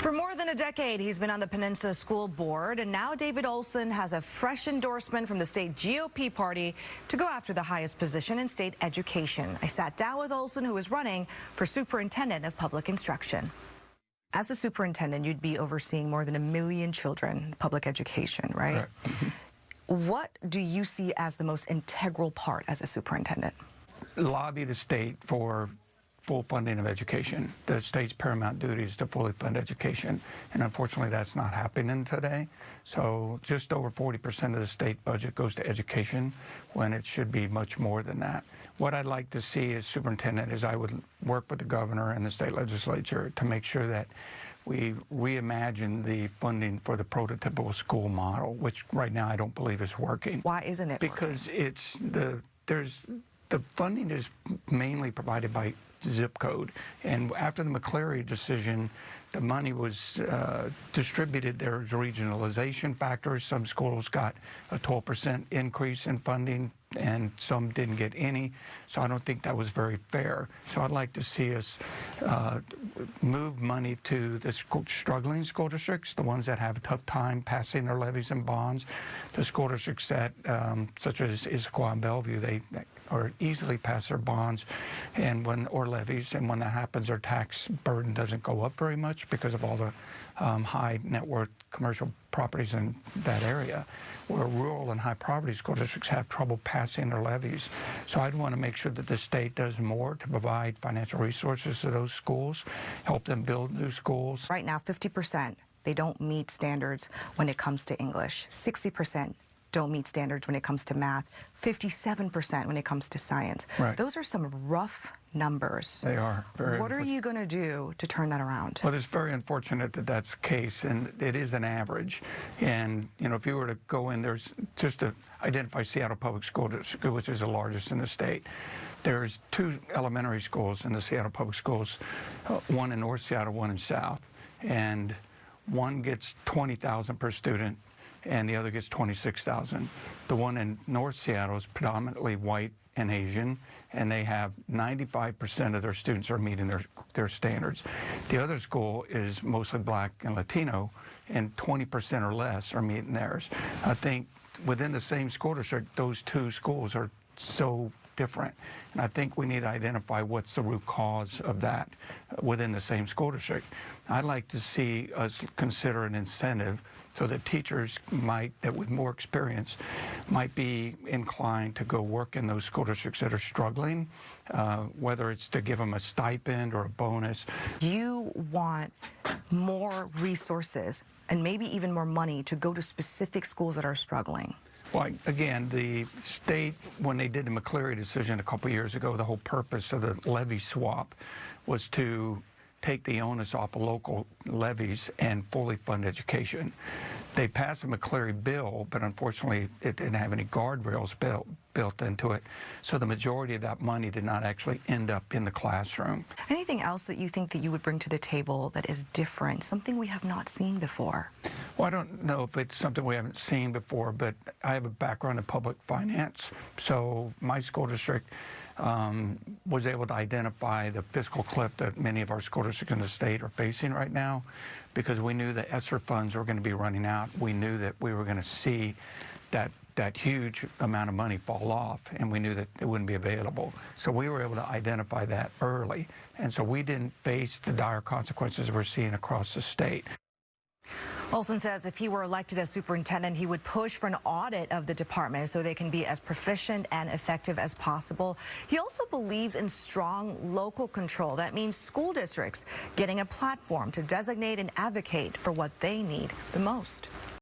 For more than a decade, he's been on the Peninsula School Board, and now David Olson has a fresh endorsement from the state GOP party to go after the highest position in state education. I sat down with Olson, who is running for superintendent of public instruction. As the superintendent, you'd be overseeing more than 1 million children in public education, right? What do you see as the most integral part as a superintendent? Lobby the state for full funding of education. The state's paramount duty is to fully fund education, and unfortunately that's not happening today. So just over 40% of the state budget goes to education when it should be much more than that. What I'd like to see as superintendent is I would work with the governor and the state legislature to make sure that we reimagine the funding for the prototypical school model, which right now I don't believe is working. Why isn't it Because working? The funding is mainly provided by zip code, and after the McCleary decision, the money was distributed. There was regionalization factors. Some schools got a 12% increase in funding, and some didn't get any. So I don't think that was very fair. So I'd like to see us move money to the struggling school districts, the ones that have a tough time passing their levies and bonds. The school districts that, such as Issaquah and Bellevue, they or easily pass their bonds or levies, and when that happens, their tax burden doesn't go up very much because of all the high net worth commercial properties in that area, where rural and high poverty school districts have trouble passing their levies. So I'd want to make sure that the state does more to provide financial resources to those schools, help them build new schools. Right now, 50%, they don't meet standards when it comes to English. 60% don't meet standards when it comes to math, 57% when it comes to science. Right. Those are some rough numbers. They are. What are you going to do to turn that around? Well, it's very unfortunate that that's the case, and it is an average. And, you know, if you were to go in, there's just to identify Seattle Public School District, which is the largest in the state. There's 2 elementary schools in the Seattle Public Schools, one in North Seattle, one in South. And one gets $20,000 per student, and the other gets $26,000. The one in North Seattle is predominantly white and Asian, and they have 95% of their students are meeting their standards. The other school is mostly black and Latino, and 20% or less are meeting theirs. I think within the same school district, those 2 schools are so different, and I think we need to identify what's the root cause of that within the same school district. I'd like to see us consider an incentive so that teachers that with more experience might be inclined to go work in those school districts that are struggling, whether it's to give them a stipend or a bonus. You want more resources and maybe even more money to go to specific schools that are struggling. Well, again, the state, when they did the McCleary decision a couple years ago, the whole purpose of the levy swap was to take the onus off of local levies and fully fund education. They passed a McCleary bill, but unfortunately it didn't have any guardrails built into it. So the majority of that money did not actually end up in the classroom. Anything else that you think that you would bring to the table that is different, something we have not seen before? Well, I don't know if it's something we haven't seen before, but I have a background in public finance. So my school district was able to identify the fiscal cliff that many of our school districts in the state are facing right now, because we knew the ESSER funds were going to be running out. We knew that we were going to see that huge amount of money fall off, and we knew that it wouldn't be available. So we were able to identify that early, and so we didn't face the dire consequences we're seeing across the state. Olson says if he were elected as superintendent, he would push for an audit of the department so they can be as proficient and effective as possible. He also believes in strong local control. That means school districts getting a platform to designate and advocate for what they need the most.